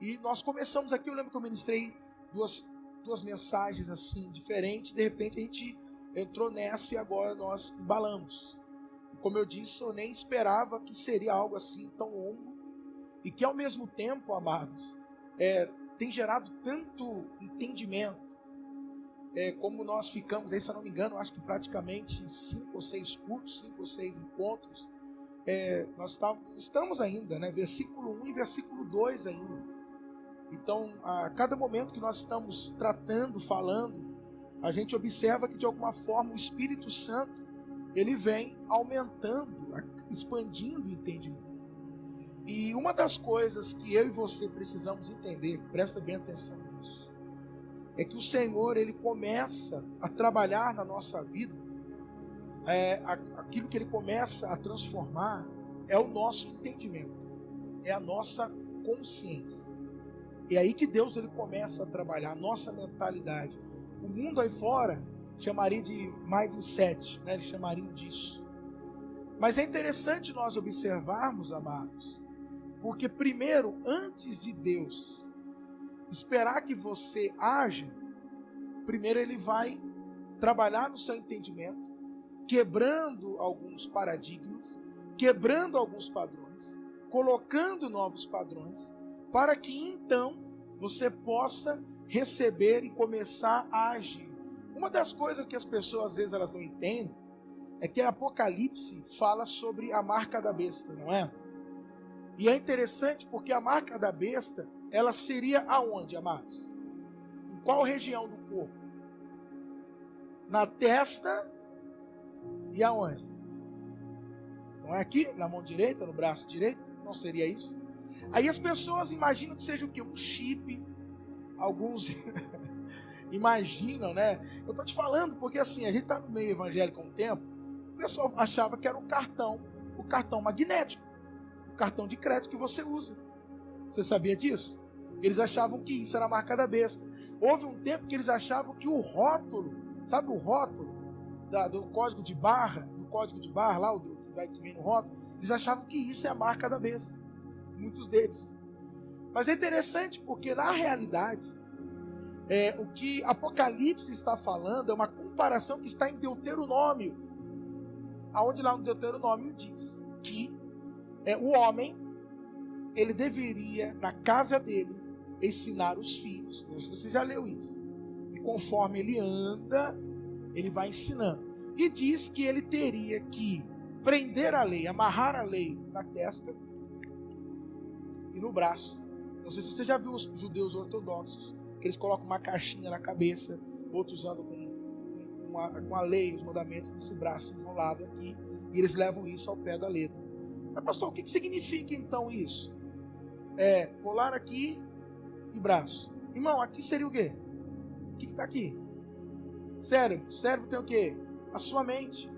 E nós começamos aqui, eu lembro que eu ministrei duas mensagens assim, diferentes. De repente a gente entrou nessa e agora nós embalamos. Como eu disse, eu nem esperava que seria algo assim tão longo. E que ao mesmo tempo, amados, tem gerado tanto entendimento. Como nós ficamos, aí, se eu não me engano, acho que praticamente 5 ou 6 cultos, 5 ou 6 encontros. Nós estamos ainda, né? Versículo 1 e versículo 2 ainda. Então, a cada momento que nós estamos tratando, falando, a gente observa que de alguma forma o Espírito Santo, ele vem aumentando, expandindo o entendimento. E uma das coisas que eu e você precisamos entender, presta bem atenção nisso, é que o Senhor, ele começa a trabalhar na nossa vida, aquilo que ele começa a transformar é o nosso entendimento, é a nossa consciência. É aí que Deus, ele começa a trabalhar a nossa mentalidade. O mundo aí fora chamaria de mindset, né? Eles chamariam disso. Mas é interessante nós observarmos, amados, porque primeiro, antes de Deus esperar que você haja, primeiro ele vai trabalhar no seu entendimento, quebrando alguns paradigmas, quebrando alguns padrões, colocando novos padrões, para que então você possa receber e começar a agir. Uma das coisas que as pessoas às vezes elas não entendem é que Apocalipse fala sobre a marca da besta, não é? E é interessante porque a marca da besta, ela seria aonde, amados? Em qual região do corpo? Na testa e aonde? Não é aqui? Na mão direita, no braço direito? Não seria isso? Aí as pessoas imaginam que seja o quê? Um chip. Alguns imaginam, né? Eu estou te falando porque assim, a gente está no meio evangélico há um tempo, o pessoal achava que era o cartão magnético, o cartão de crédito que você usa. Você sabia disso? Eles achavam que isso era a marca da besta. Houve um tempo que eles achavam que o rótulo, sabe o rótulo do código de barra, lá, que vem no rótulo, eles achavam que isso é a marca da besta. Muitos deles. Mas é interessante porque na realidade o que Apocalipse está falando é uma comparação que está em Deuteronômio, aonde lá no Deuteronômio diz que o homem, ele deveria na casa dele ensinar os filhos. Você já leu isso? E conforme ele anda, ele vai ensinando. E diz que ele teria que prender a lei, amarrar a lei na testa e no braço. Não sei se você já viu os judeus ortodoxos, que eles colocam uma caixinha na cabeça, outros andam com a lei, os mandamentos nesse braço enrolado aqui, e eles levam isso ao pé da letra. Mas pastor, o que significa então isso? Colar aqui e braço. Irmão, aqui seria o quê? O que está aqui? Cérebro. Cérebro tem o quê? A sua mente.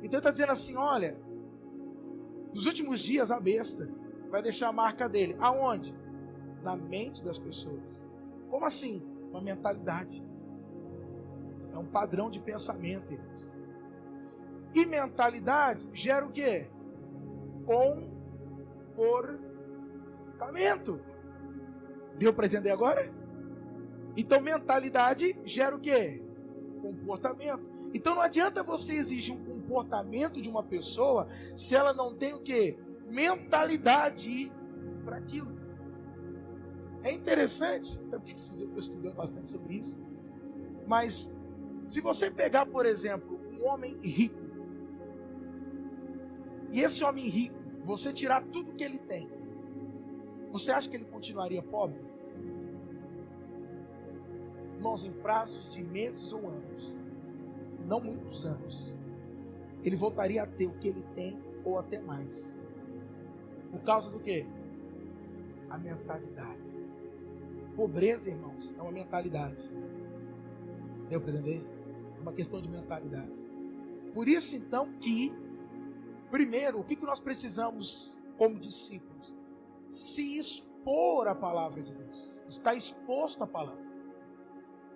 Então ele está dizendo assim, olha, nos últimos dias a besta vai deixar a marca dele. Aonde? Na mente das pessoas. Como assim? Uma mentalidade. É um padrão de pensamento, irmãos. E mentalidade gera o quê? Comportamento. Deu para entender agora? Então mentalidade gera o quê? Comportamento. Então não adianta você exigir um comportamento de uma pessoa se ela não tem o quê? Mentalidade para aquilo. É interessante, porque eu estou estudando bastante sobre isso, mas se você pegar, por exemplo, um homem rico, e esse homem rico, você tirar tudo que ele tem, você acha que ele continuaria pobre? Irmãos, em prazos de meses ou anos, não muitos anos, ele voltaria a ter o que ele tem ou até mais. Por causa do quê? A mentalidade. Pobreza, irmãos, é uma mentalidade. Deu para entender? É uma questão de mentalidade. Por isso, então, que, primeiro, o que nós precisamos como discípulos? Se expor à palavra de Deus. Está exposto à palavra.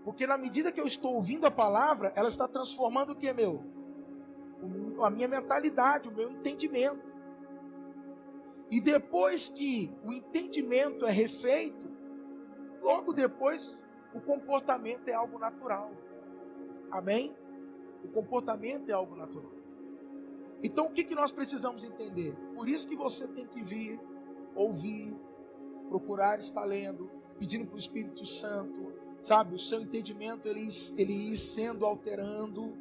Porque na medida que eu estou ouvindo a palavra, ela está transformando o que, meu? A minha mentalidade, o meu entendimento. E depois que o entendimento é refeito, logo depois o comportamento é algo natural. Amém? O comportamento é algo natural. Então o que nós precisamos entender? Por isso que você tem que vir, ouvir, procurar estar lendo, pedindo para o Espírito Santo, sabe? O seu entendimento ele ir sendo alterando,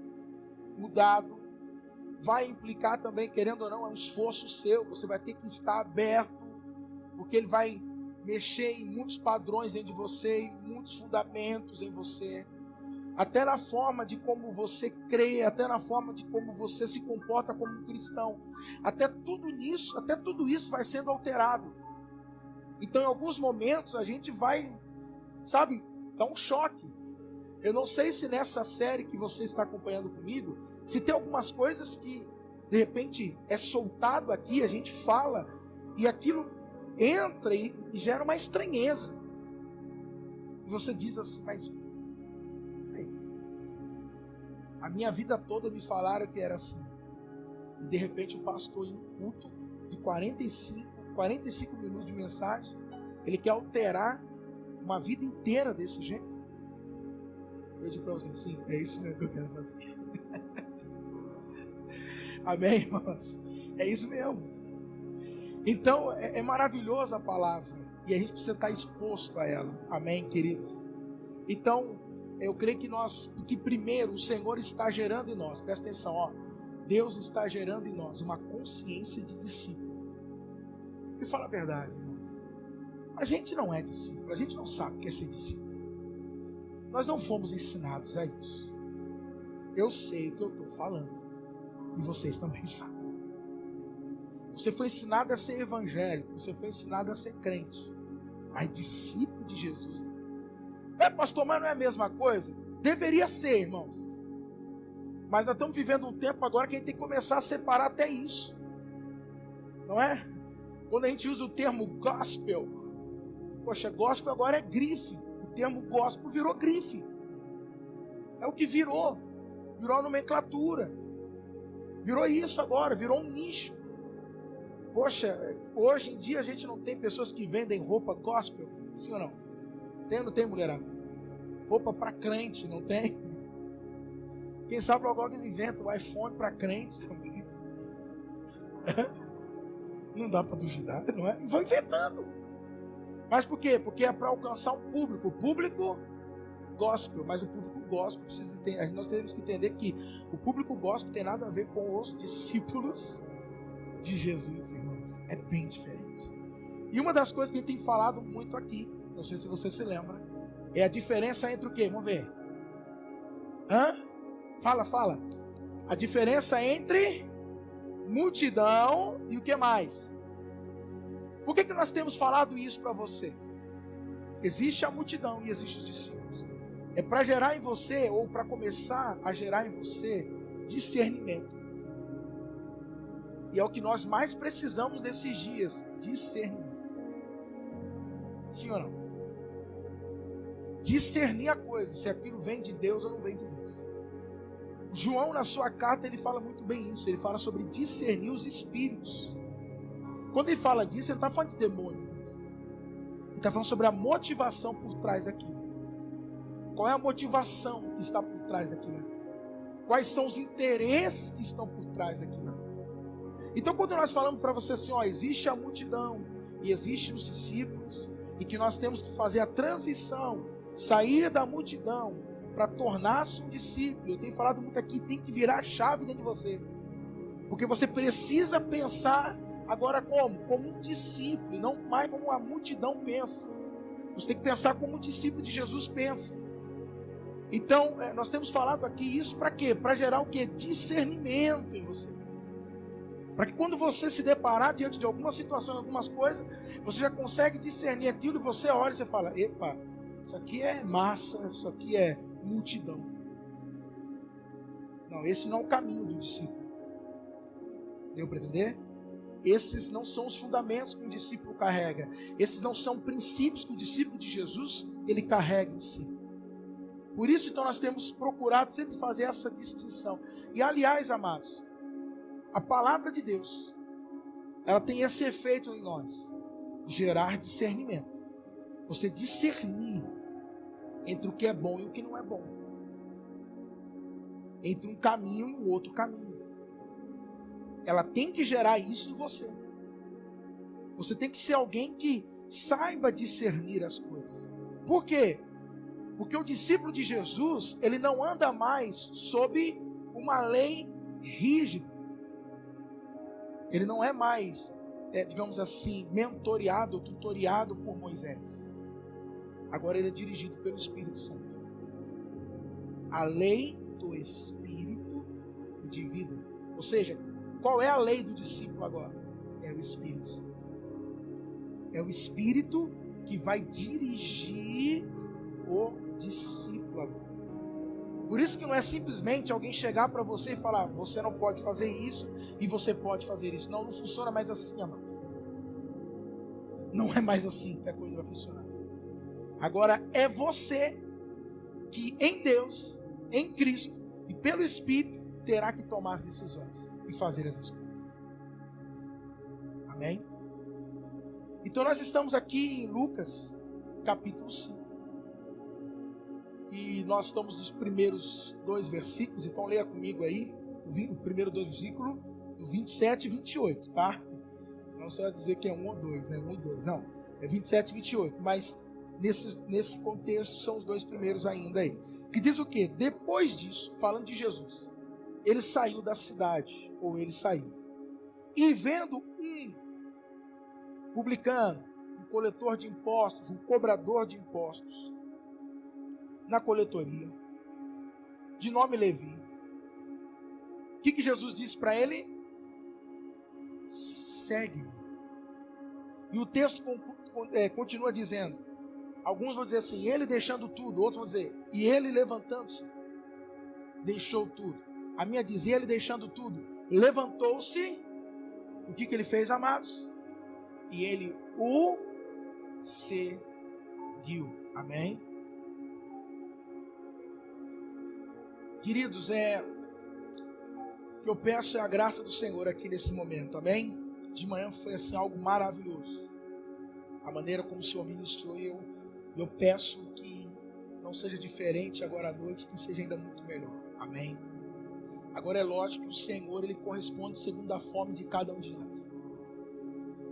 mudado. Vai implicar também, querendo ou não, é um esforço seu. Você vai ter que estar aberto, porque ele vai mexer em muitos padrões dentro de você, em muitos fundamentos em você. Até na forma de como você crê, até na forma de como você se comporta como um cristão. Até tudo isso vai sendo alterado. Então, em alguns momentos, a gente vai, sabe, dar um choque. Eu não sei se nessa série que você está acompanhando comigo, se tem algumas coisas que, de repente, é soltado aqui, a gente fala, e aquilo entra e gera uma estranheza. E você diz assim, mas a minha vida toda me falaram que era assim. E de repente o pastor, em um culto de 45 minutos de mensagem, ele quer alterar uma vida inteira desse jeito. Eu digo para você, sim, é isso mesmo que eu quero fazer. Amém, irmãos? É isso mesmo. Então, é maravilhosa a palavra. E a gente precisa estar exposto a ela. Amém, queridos? Então, eu creio que primeiro o Senhor está gerando em nós. Presta atenção, ó. Deus está gerando em nós uma consciência de discípulo. E fala a verdade, irmãos. A gente não é discípulo. A gente não sabe o que é ser discípulo. Nós não fomos ensinados a isso. Eu sei o que eu estou falando. E vocês também sabem. Você foi ensinado a ser evangélico. Você foi ensinado a ser crente. Mas discípulo de Jesus. Pastor, mas não é a mesma coisa? Deveria ser, irmãos. Mas nós estamos vivendo um tempo agora que a gente tem que começar a separar até isso. Não é? Quando a gente usa o termo gospel. Poxa, gospel agora é grife. O termo gospel virou grife. É o que virou. Virou a nomenclatura. Virou isso agora, virou um nicho. Poxa, hoje em dia a gente não tem pessoas que vendem roupa gospel, sim ou não? Tem ou não tem, mulherada? Roupa para crente, não tem? Quem sabe logo eles inventam o iPhone para crente também. Não dá para duvidar, não é? E vão inventando. Mas por quê? Porque é para alcançar um público. O público gospel, mas o público gospel precisa entender. Nós temos que entender que o público gospel tem nada a ver com os discípulos de Jesus, irmãos. É bem diferente. E uma das coisas que a gente tem falado muito aqui, não sei se você se lembra, é a diferença entre o quê? Vamos ver. Fala. A diferença entre multidão e o que mais? Por que nós temos falado isso para você? Existe a multidão e existe os discípulos. É para gerar em você, ou para começar a gerar em você, discernimento. E é o que nós mais precisamos nesses dias, discernimento. Sim ou não? Discernir a coisa, se aquilo vem de Deus ou não vem de Deus. João, na sua carta, ele fala muito bem isso. Ele fala sobre discernir os espíritos. Quando ele fala disso, ele não está falando de demônio. Ele está falando sobre a motivação por trás daquilo. Qual é a motivação que está por trás daquilo? Quais são os interesses que estão por trás daquilo? Então, quando nós falamos para você assim, ó, existe a multidão e existem os discípulos, e que nós temos que fazer a transição, sair da multidão para tornar-se um discípulo. Eu tenho falado muito aqui, tem que virar a chave dentro de você. Porque você precisa pensar agora como? Como um discípulo, não mais como a multidão pensa. Você tem que pensar como o discípulo de Jesus pensa. Então, nós temos falado aqui isso para quê? Para gerar o quê? Discernimento em você. Para que quando você se deparar diante de alguma situação, algumas coisas, você já consegue discernir aquilo e você olha e você fala, epa, isso aqui é massa, isso aqui é multidão. Não, esse não é o caminho do discípulo. Deu para entender? Esses não são os fundamentos que um discípulo carrega. Esses não são princípios que o discípulo de Jesus, ele carrega em si. Por isso, então, nós temos procurado sempre fazer essa distinção. E, aliás, amados, a palavra de Deus, ela tem esse efeito em nós, gerar discernimento. Você discernir entre o que é bom e o que não é bom, entre um caminho e um outro caminho. Ela tem que gerar isso em você. Você tem que ser alguém que saiba discernir as coisas. Por quê? Porque o discípulo de Jesus, ele não anda mais sob uma lei rígida. Ele não é mais, digamos assim, mentoreado, tutoriado por Moisés. Agora ele é dirigido pelo Espírito Santo. A lei do Espírito de vida. Ou seja, qual é a lei do discípulo agora? É o Espírito Santo. É o Espírito que vai dirigir o discípulo agora. Por isso que não é simplesmente alguém chegar para você e falar, você não pode fazer isso e você pode fazer isso. Não, não funciona mais assim, amado. Não é mais assim que a coisa vai funcionar. Agora é você que em Deus, em Cristo e pelo Espírito terá que tomar as decisões e fazer as escolhas. Amém? Então nós estamos aqui em Lucas capítulo 5. E nós estamos nos primeiros 2 versículos, então leia comigo aí, o primeiro 2 versículos, do 27 e 28, tá? Senão você vai dizer que é 1 ou 2, né? 1 e 2, não, é 27 e 28, mas nesse contexto são os 2 primeiros ainda aí. Que diz o quê? Depois disso, falando de Jesus, ele saiu da cidade, ou ele saiu, e vendo um publicano, um coletor de impostos, um cobrador de impostos, na coletoria, de nome Levi. O que Jesus disse para ele? Segue-me. E o texto continua dizendo, alguns vão dizer assim, ele deixando tudo, outros vão dizer, e ele levantando-se, deixou tudo. A minha diz, ele deixando tudo, levantou-se. O que ele fez, amados? E ele o seguiu. Amém? Queridos, o que eu peço é a graça do Senhor aqui nesse momento, amém? De manhã foi assim algo maravilhoso. A maneira como o Senhor ministrou, eu peço que não seja diferente agora à noite, que seja ainda muito melhor, amém? Agora é lógico que o Senhor, ele corresponde segundo a fome de cada um de nós.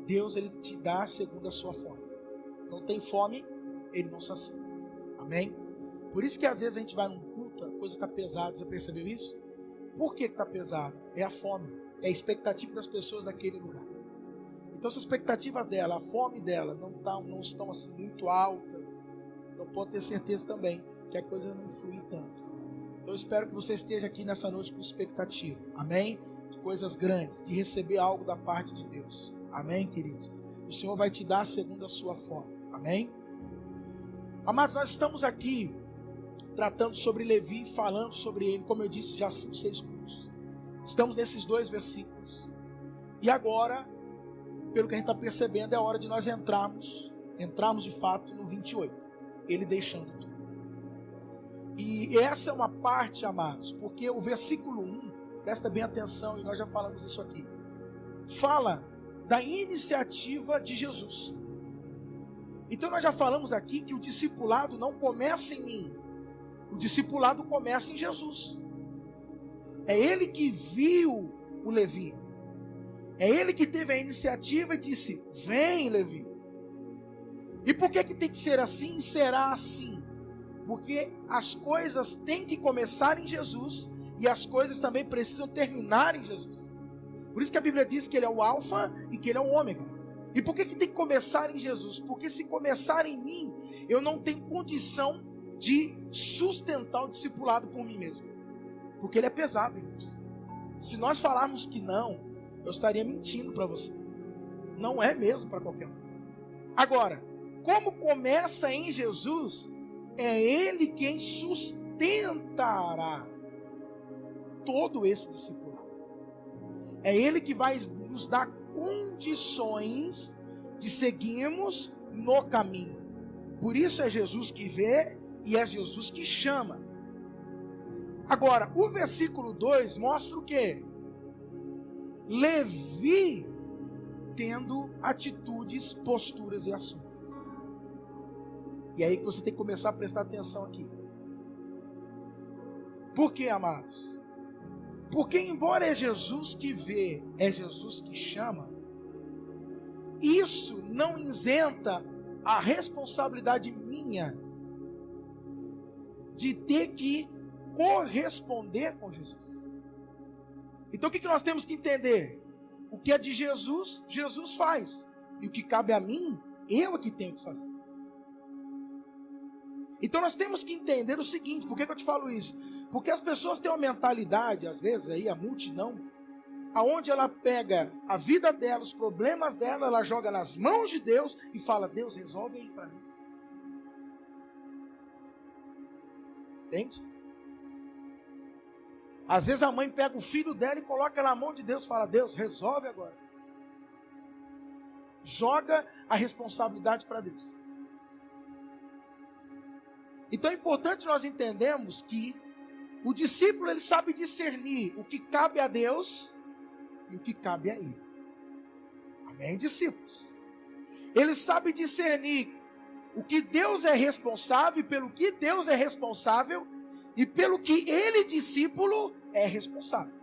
Deus, ele te dá segundo a sua fome. Não tem fome, ele não sacia, amém? Por isso que às vezes a gente vai num culto, a coisa está pesada, já percebeu isso? Por que está pesado? É a fome, é a expectativa das pessoas naquele lugar. Então se a expectativa dela, a fome dela não estão assim muito alta, não pode ter certeza também que a coisa não flui tanto. Então eu espero que você esteja aqui nessa noite com expectativa, amém? De coisas grandes, de receber algo da parte de Deus, amém, queridos? O Senhor vai te dar segundo a sua fome, amém? Amados, nós estamos aqui tratando sobre Levi, falando sobre ele, como eu disse, já 5, 6 cultos. Estamos nesses 2 versículos. E agora, pelo que a gente está percebendo, é hora de nós entrarmos de fato no 28. Ele deixando tudo. E essa é uma parte, amados, porque o versículo 1, presta bem atenção, e nós já falamos isso aqui, fala da iniciativa de Jesus. Então nós já falamos aqui que o discipulado não começa em mim. O discipulado começa em Jesus. É ele que viu o Levi. É ele que teve a iniciativa e disse, vem Levi. E por que tem que ser assim? Será assim. Porque as coisas têm que começar em Jesus e as coisas também precisam terminar em Jesus. Por isso que a Bíblia diz que ele é o alfa e que ele é o ômega. E por que tem que começar em Jesus? Porque se começar em mim, eu não tenho condição de sustentar o discipulado por mim mesmo, porque ele é pesado, irmãos. Se nós falarmos que não, eu estaria mentindo para você. Não é mesmo para qualquer um. Agora, como começa em Jesus, é ele quem sustentará todo esse discipulado. É ele que vai nos dar condições de seguirmos no caminho. Por isso é Jesus que vê e é Jesus que chama. Agora, o versículo 2 mostra o quê? Levi tendo atitudes, posturas e ações. E aí que você tem que começar a prestar atenção aqui. Por quê, amados? Porque embora é Jesus que vê, é Jesus que chama, isso não isenta a responsabilidade minha de ter que corresponder com Jesus. Então o que nós temos que entender? O que é de Jesus, Jesus faz. E o que cabe a mim, eu é que tenho que fazer. Então nós temos que entender o seguinte, por que eu te falo isso? Porque as pessoas têm uma mentalidade, às vezes, aí, a multidão, aonde ela pega a vida dela, os problemas dela, ela joga nas mãos de Deus e fala, Deus, resolve aí para mim. Entende? Às vezes a mãe pega o filho dela e coloca na mão de Deus e fala, Deus, resolve agora. Joga a responsabilidade para Deus. Então é importante nós entendermos que o discípulo, ele sabe discernir o que cabe a Deus e o que cabe a ele. Amém, discípulos? Ele sabe discernir o que Deus é responsável, pelo que Deus é responsável e pelo que ele, discípulo, é responsável.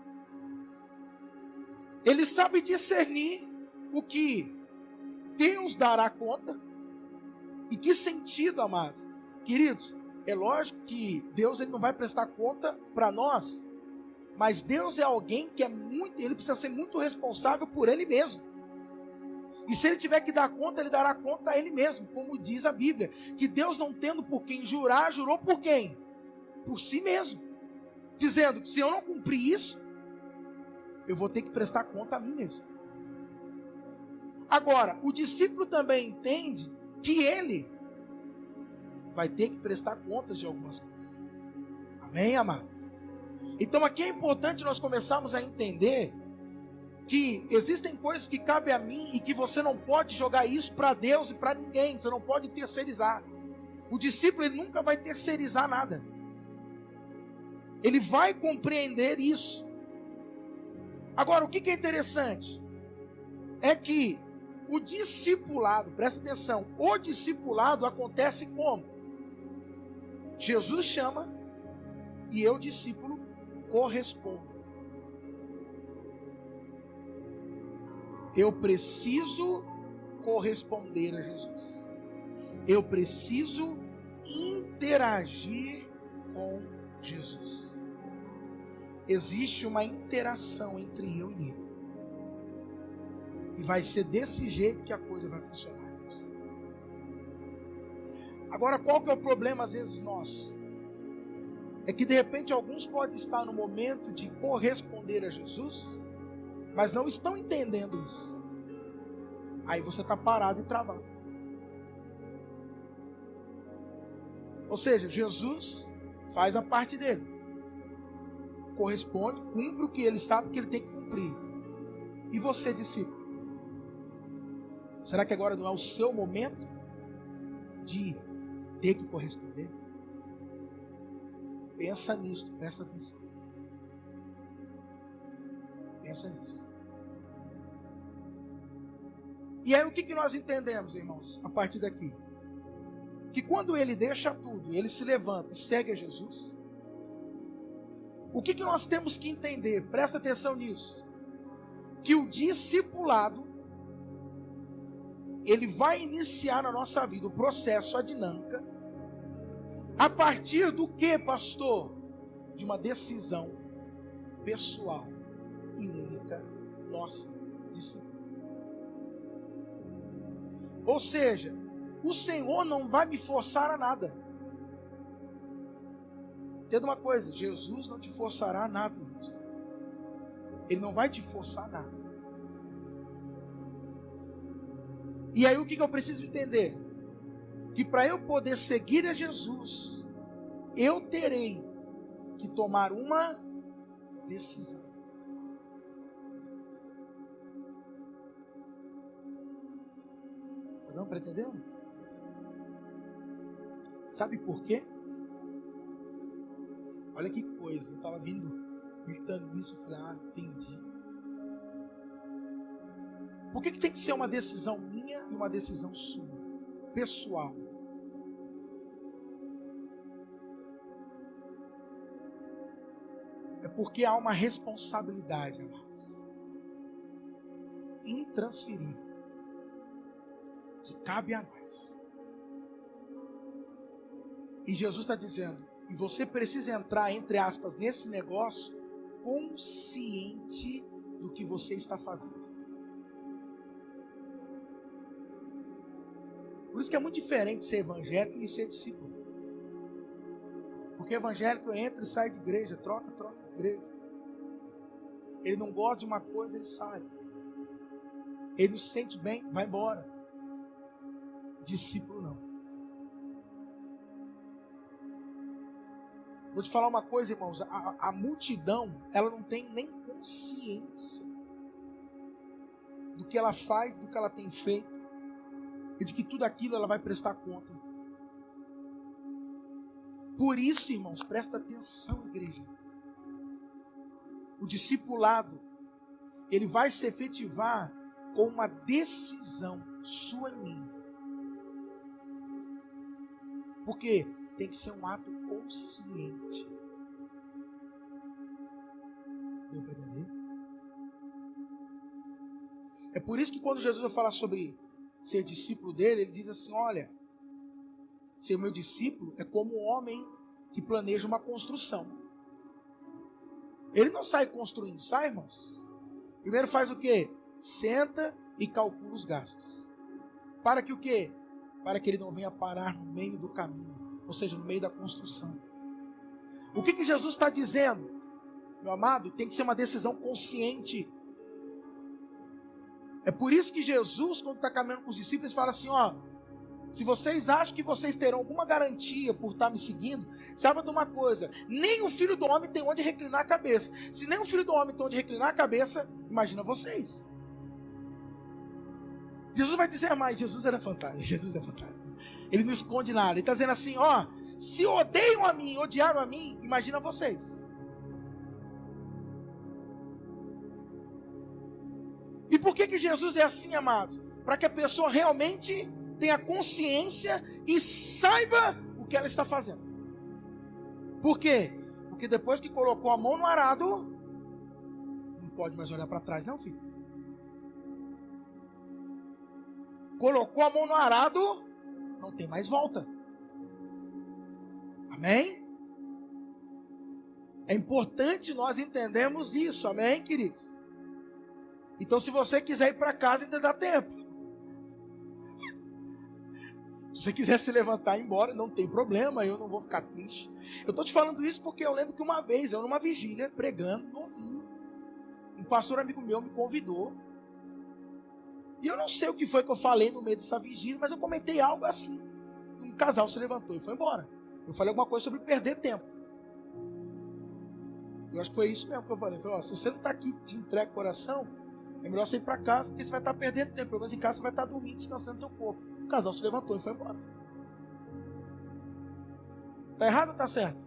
Ele sabe discernir o que Deus dará conta. E que sentido, amados? Queridos, é lógico que Deus, ele não vai prestar conta para nós, mas Deus é alguém que ele precisa ser muito responsável por ele mesmo. E se ele tiver que dar conta, ele dará conta a ele mesmo, como diz a Bíblia, que Deus, não tendo por quem jurar, jurou por quem? Por si mesmo, dizendo que se eu não cumprir isso, eu vou ter que prestar conta a mim mesmo. Agora, o discípulo também entende que ele vai ter que prestar contas de algumas coisas. Amém, amados? Então aqui é importante nós começarmos a entender que existem coisas que cabem a mim e que você não pode jogar isso para Deus e para ninguém. Você não pode terceirizar. O discípulo, ele nunca vai terceirizar nada. Ele vai compreender isso. Agora, o que é interessante? É que o discipulado, presta atenção, o discipulado acontece como? Jesus chama e eu, discípulo, correspondo. Eu preciso corresponder a Jesus. Eu preciso interagir com Jesus. Existe uma interação entre eu e ele. E vai ser desse jeito que a coisa vai funcionar. Agora, qual que é o problema às vezes nosso? É que de repente alguns podem estar no momento de corresponder a Jesus, mas não estão entendendo isso. Aí você está parado e travado. Ou seja, Jesus faz a parte dele. Corresponde, cumpre o que ele sabe que ele tem que cumprir. E você, discípulo? Será que agora não é o seu momento de ter que corresponder? Pensa nisso, presta atenção. Pensa nisso. E aí o que nós entendemos, irmãos, a partir daqui? Que quando ele deixa tudo, ele se levanta e segue a Jesus, o que nós temos que entender? Presta atenção nisso. Que o discipulado, ele vai iniciar na nossa vida o processo, a dinâmica, a partir do que, pastor? De uma decisão pessoal e única nossa, discípulo. Ou seja, o Senhor não vai me forçar a nada. Entenda uma coisa, Jesus não te forçará a nada, irmãos. Ele não vai te forçar a nada. E aí o que eu preciso entender? Que para eu poder seguir a Jesus, eu terei que tomar uma decisão. Não pretendeu? Sabe por quê? Olha que coisa, eu estava gritando nisso, eu falei, entendi. Por que tem que ser uma decisão minha e uma decisão sua, pessoal? É porque há uma responsabilidade, amados, intransferível, que cabe a nós. E Jesus está dizendo, e você precisa entrar, entre aspas, nesse negócio, consciente do que você está fazendo. Por isso que é muito diferente ser evangélico e ser discípulo. Porque evangélico entra e sai de igreja, troca de igreja. Ele não gosta de uma coisa, ele sai. Ele não se sente bem, vai embora. Discípulo não. Vou te falar uma coisa, irmãos. A multidão, ela não tem nem consciência do que ela faz, do que ela tem feito, e de que tudo aquilo ela vai prestar conta. Por isso, irmãos, presta atenção, igreja. O discipulado, ele vai se efetivar com uma decisão sua e minha. Porque tem que ser um ato consciente. Deu para entender? É por isso que quando Jesus vai falar sobre ser discípulo dele, ele diz assim, olha, ser meu discípulo é como um homem que planeja uma construção. Ele não sai construindo, sai, irmãos? Primeiro faz o quê? Senta e calcula os gastos. Para que o quê? Para que ele não venha parar no meio do caminho, ou seja, no meio da construção. O que Jesus está dizendo? Meu amado, tem que ser uma decisão consciente. É por isso que Jesus, quando está caminhando com os discípulos, fala assim, ó, se vocês acham que vocês terão alguma garantia por estar me seguindo, saiba de uma coisa, nem o Filho do Homem tem onde reclinar a cabeça. Se nem o Filho do Homem tem onde reclinar a cabeça, imagina vocês. Jesus vai dizer mais, Jesus era fantástico, Jesus é fantástico. Ele não esconde nada, ele está dizendo assim, ó, se odeiam a mim, odiaram a mim, imagina vocês. E por que Jesus é assim, amados? Para que a pessoa realmente tenha consciência e saiba o que ela está fazendo. Por quê? Porque depois que colocou a mão no arado, não pode mais olhar para trás, não, filho. Colocou a mão no arado, não tem mais volta. Amém? É importante nós entendermos isso, amém, queridos? Então, se você quiser ir para casa, ainda dá tempo. Se você quiser se levantar e ir embora, não tem problema, eu não vou ficar triste. Eu estou te falando isso porque eu lembro que uma vez, eu numa vigília, pregando, novinho, um pastor amigo meu me convidou. E eu não sei o que foi que eu falei no meio dessa vigília, mas eu comentei algo assim. Um casal se levantou e foi embora. Eu falei alguma coisa sobre perder tempo. Eu acho que foi isso mesmo que eu falei. Eu falei, ó, se você não está aqui de entrega o coração, é melhor você ir para casa, porque você vai estar perdendo tempo. Pelo menos em casa você vai estar dormindo, descansando teu corpo. O casal se levantou e foi embora. Está errado ou está certo?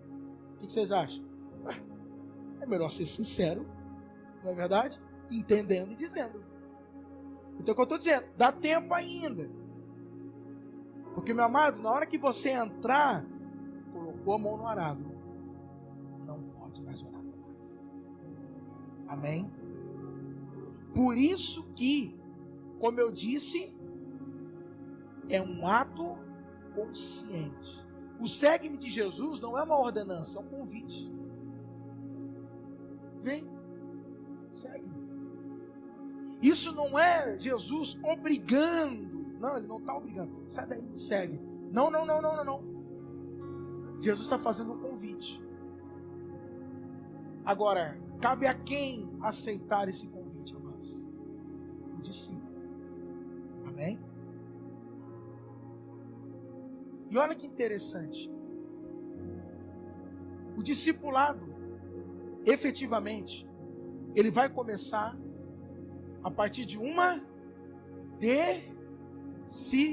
O que vocês acham? É melhor ser sincero, não é verdade? Entendendo e dizendo. Então o que eu estou dizendo, dá tempo ainda. Porque, meu amado, na hora que você entrar, colocou a mão no arado, não pode mais olhar para trás. Amém? Por isso que, como eu disse, é um ato consciente. O segue-me de Jesus não é uma ordenança, é um convite. Vem, segue-me. Isso não é Jesus obrigando. Não, ele não está obrigando. Sai daí, me segue. Não. Jesus está fazendo um convite. Agora, cabe a quem aceitar esse convite, amados? O discípulo. Amém? E olha que interessante. O discipulado, efetivamente, ele vai começar a partir de uma decisão.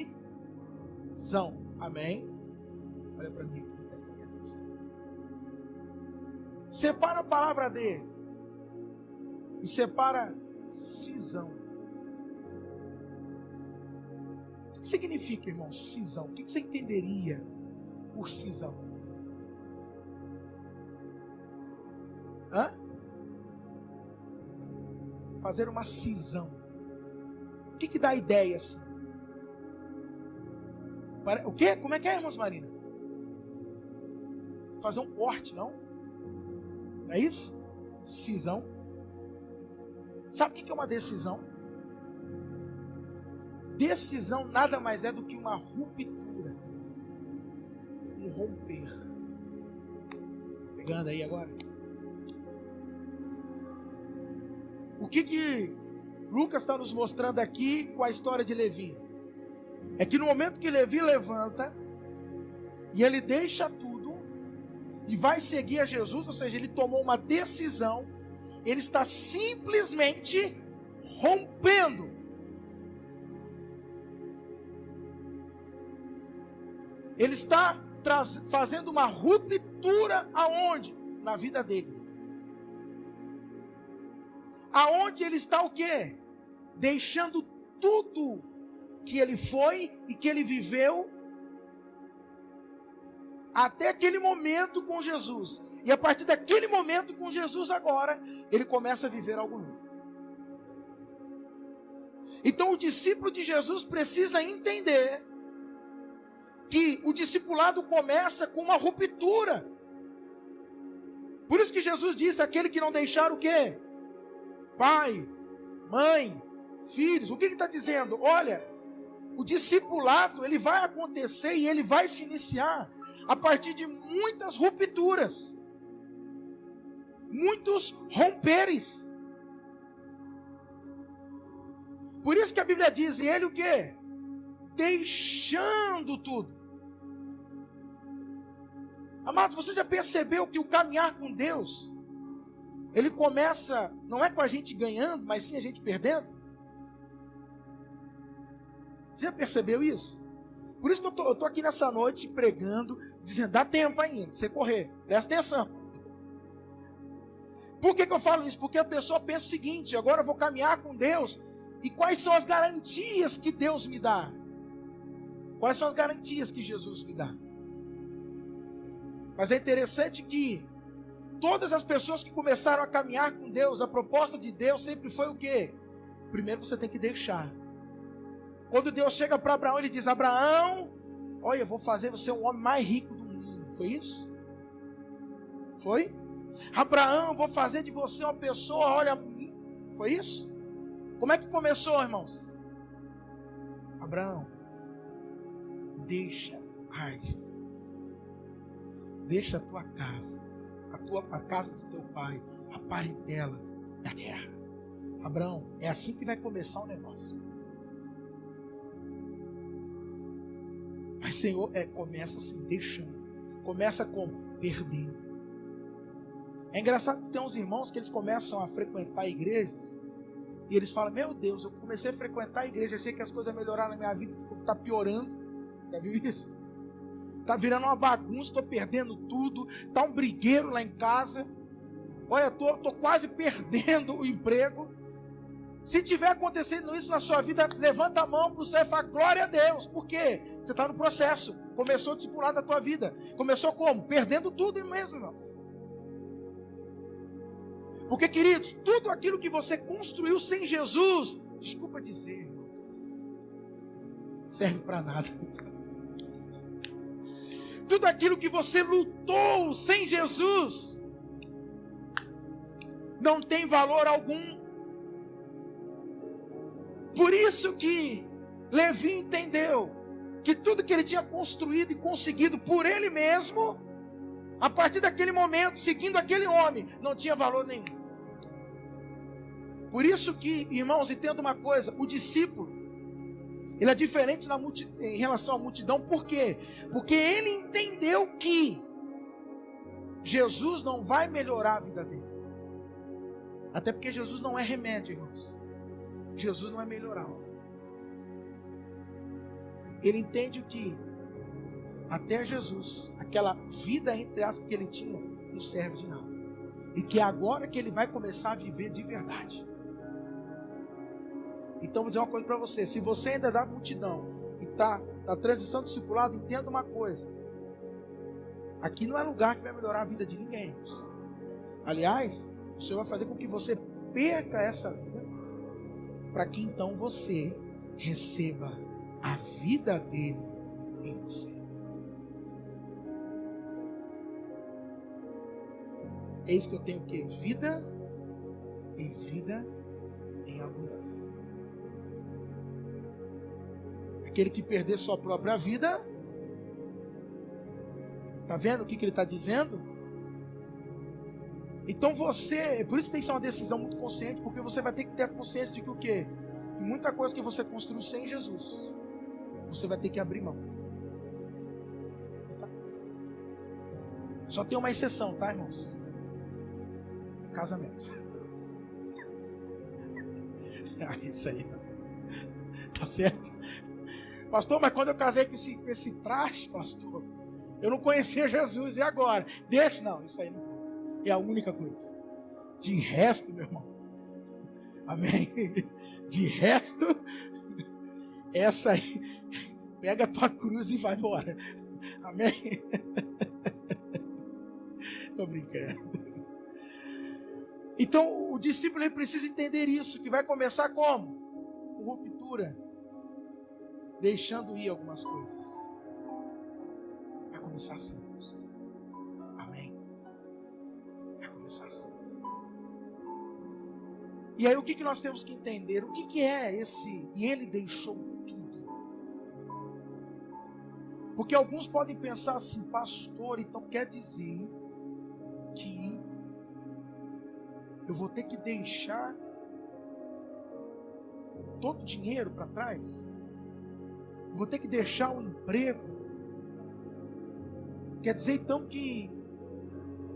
Amém? Olha para mim aqui, presta atenção. Separa a palavra de e separa cisão. que significa, irmão, cisão? O que você entenderia por cisão? Fazer uma cisão. O que dá a ideia assim? O quê? Como é que é, irmãos Marina? Fazer um corte, não? Não é isso? Cisão. Sabe o que é uma decisão? Decisão nada mais é do que uma ruptura. Um romper. Pegando aí agora. O que Lucas está nos mostrando aqui com a história de Levi? É que no momento que Levi levanta e ele deixa tudo e vai seguir a Jesus, ou seja, ele tomou uma decisão, ele está simplesmente rompendo. Ele está fazendo uma ruptura aonde? Na vida dele. Aonde ele está o quê? Deixando tudo que ele foi e que ele viveu até aquele momento com Jesus. E a partir daquele momento com Jesus agora, ele começa a viver algo novo. Então o discípulo de Jesus precisa entender que o discipulado começa com uma ruptura. Por isso que Jesus disse, aquele que não deixar o quê? Pai, mãe, filhos. O que ele está dizendo? Olha, o discipulado, ele vai acontecer e ele vai se iniciar a partir de muitas rupturas. Muitos romperes. Por isso que a Bíblia diz, e ele o quê? Deixando tudo. Amados, você já percebeu que o caminhar com Deus, ele começa, não é com a gente ganhando, mas sim a gente perdendo? Você já percebeu isso? Por isso que eu estou aqui nessa noite pregando, dizendo, dá tempo ainda de você correr, presta atenção. Por que eu falo isso? Porque a pessoa pensa o seguinte, agora eu vou caminhar com Deus, e quais são as garantias que Deus me dá? Quais são as garantias que Jesus me dá? Mas é interessante que todas as pessoas que começaram a caminhar com Deus, a proposta de Deus sempre foi o quê? Primeiro você tem que deixar. Quando Deus chega para Abraão, ele diz, Abraão, olha, eu vou fazer você o homem mais rico do mundo. Foi isso? Foi? Abraão, vou fazer de você uma pessoa, olha, foi isso? Como é que começou, irmãos? Abraão, deixa, ai Jesus, deixa a tua casa, a casa do teu pai, a parentela da terra. Abraão, é assim que vai começar o negócio. Mas Senhor, começa assim, deixando. Começa como? Perdendo. É engraçado que tem uns irmãos que eles começam a frequentar igrejas e eles falam, meu Deus, eu comecei a frequentar a igreja, achei que as coisas melhoraram na minha vida, está piorando. Já viu isso? Está virando uma bagunça, estou perdendo tudo, está um brigueiro lá em casa. Olha, estou quase perdendo o emprego. Se tiver acontecendo isso na sua vida, levanta a mão para o céu e fala, glória a Deus. Por quê? Você está no processo. Começou a discipular da tua vida. Começou como? Perdendo tudo mesmo, irmãos. Porque, queridos, tudo aquilo que você construiu sem Jesus, desculpa dizer, irmãos, serve para nada. Tudo aquilo que você lutou sem Jesus, não tem valor algum. Por isso que Levi entendeu que tudo que ele tinha construído e conseguido por ele mesmo, a partir daquele momento, seguindo aquele homem, não tinha valor nenhum. Por isso que, irmãos, entenda uma coisa, o discípulo, ele é diferente em relação à multidão. Por quê? Porque ele entendeu que Jesus não vai melhorar a vida dele. Até porque Jesus não é remédio, irmãos. Jesus não é melhorar. Ele entende que até Jesus, aquela vida entre aspas que ele tinha, não serve de nada. E que é agora que ele vai começar a viver de verdade. Então vou dizer uma coisa para você, se você ainda é da multidão e da transição do discipulado, entenda uma coisa. Aqui não é lugar que vai melhorar a vida de ninguém. Aliás, o Senhor vai fazer com que você perca essa vida, para que então você receba a vida dele em você. Eis que eu tenho o quê? Vida e vida em abundância. Aquele que perder sua própria vida, está vendo o que ele está dizendo? Então você, por isso tem que ser uma decisão muito consciente, porque você vai ter que ter a consciência de que o quê? Que muita coisa que você construiu sem Jesus, você vai ter que abrir mão. Só tem uma exceção, tá, irmãos? Casamento. Isso aí, tá certo? Pastor, mas quando eu casei com esse traste, pastor, eu não conhecia Jesus, e agora? Deixa, não, isso aí não pode. É a única coisa. De resto, meu irmão, amém? De resto, essa aí, pega a tua cruz e vai embora, amém? Tô brincando. Então, o discípulo ele precisa entender isso, que vai começar como? Com ruptura. Deixando ir algumas coisas. Vai começar assim. Amém? Vai começar assim. E aí o que nós temos que entender? O que é esse? E ele deixou tudo. Porque alguns podem pensar assim, pastor, então quer dizer que eu vou ter que deixar todo o dinheiro para trás? Eu vou ter que deixar o emprego? Quer dizer então que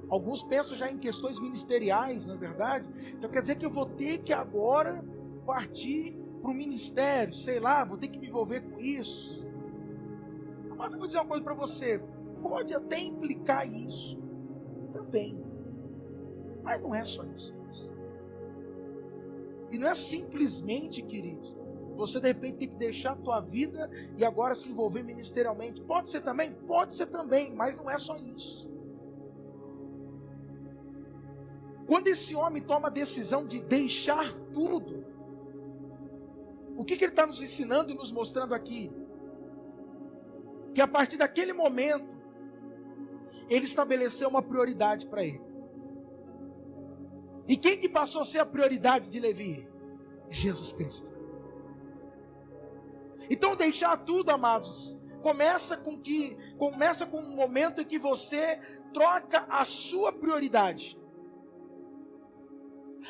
alguns pensam já em questões ministeriais, não é verdade? Então quer dizer que eu vou ter que agora partir para o ministério, sei lá, vou ter que me envolver com isso. Mas eu vou dizer uma coisa para você, pode até implicar isso também, mas não é só isso. E não é simplesmente, queridos, você de repente tem que deixar a tua vida e agora se envolver ministerialmente. Pode ser também? Pode ser também, mas não é só isso. Quando esse homem toma a decisão de deixar tudo, o que ele está nos ensinando e nos mostrando aqui? Que a partir daquele momento, ele estabeleceu uma prioridade para ele. E quem que passou a ser a prioridade de Levi? Jesus Cristo. Então deixar tudo, amados, começa com um momento em que você troca a sua prioridade.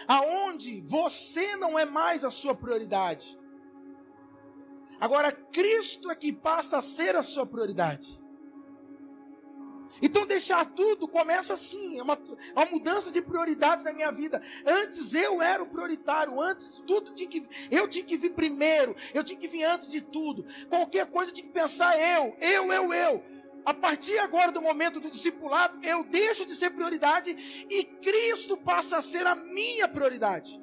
Aonde você não é mais a sua prioridade. Agora Cristo é que passa a ser a sua prioridade. Então deixar tudo começa assim, uma mudança de prioridades na minha vida. Antes eu era o prioritário, antes tudo eu tinha que vir primeiro, eu tinha que vir antes de tudo. Qualquer coisa eu tinha que pensar eu. A partir agora do momento do discipulado, eu deixo de ser prioridade e Cristo passa a ser a minha prioridade.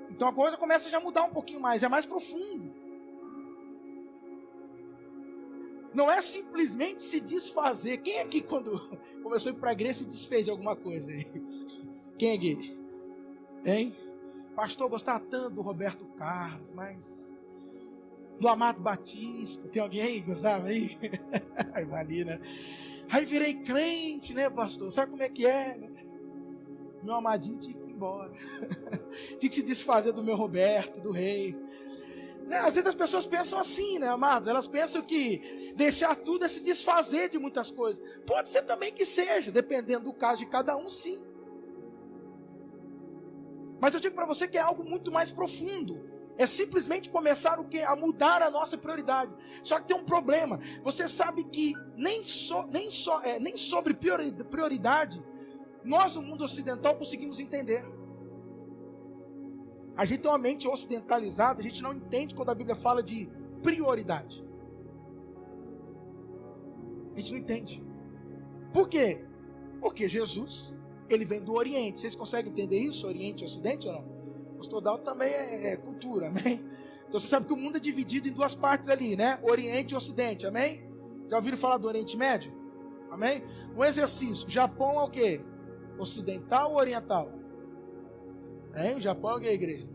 Então a coisa começa já a mudar um pouquinho mais, é mais profundo. Não é simplesmente se desfazer. Quem aqui quando começou a ir para a igreja se desfez de alguma coisa? Quem aqui? Hein? Pastor, gostava tanto do Roberto Carlos, mas do Amado Batista. Tem alguém aí que gostava aí? Aí valia, né? Aí virei crente, né, pastor? Sabe como é que é? Meu amadinho tinha que ir embora. Tinha que se desfazer do meu Roberto, do rei. Às vezes as pessoas pensam assim, né, amados? Elas pensam que deixar tudo é se desfazer de muitas coisas. Pode ser também que seja, dependendo do caso de cada um, sim. Mas eu digo para você que é algo muito mais profundo. É simplesmente começar o quê? A mudar a nossa prioridade. Só que tem um problema. Você sabe que nem sobre prioridade nós no mundo ocidental conseguimos entender. A gente tem uma mente ocidentalizada, a gente não entende quando a Bíblia fala de prioridade. A gente não entende. Por quê? Porque Jesus, ele vem do Oriente. Vocês conseguem entender isso? Oriente e Ocidente ou não? O Pastor Dalton também é cultura, amém? Então você sabe que o mundo é dividido em duas partes ali, né? Oriente e Ocidente, amém? Já ouviram falar do Oriente Médio? Amém? Um exercício. Japão é o quê? Ocidental ou oriental? Hein? O Japão é o quê, igreja?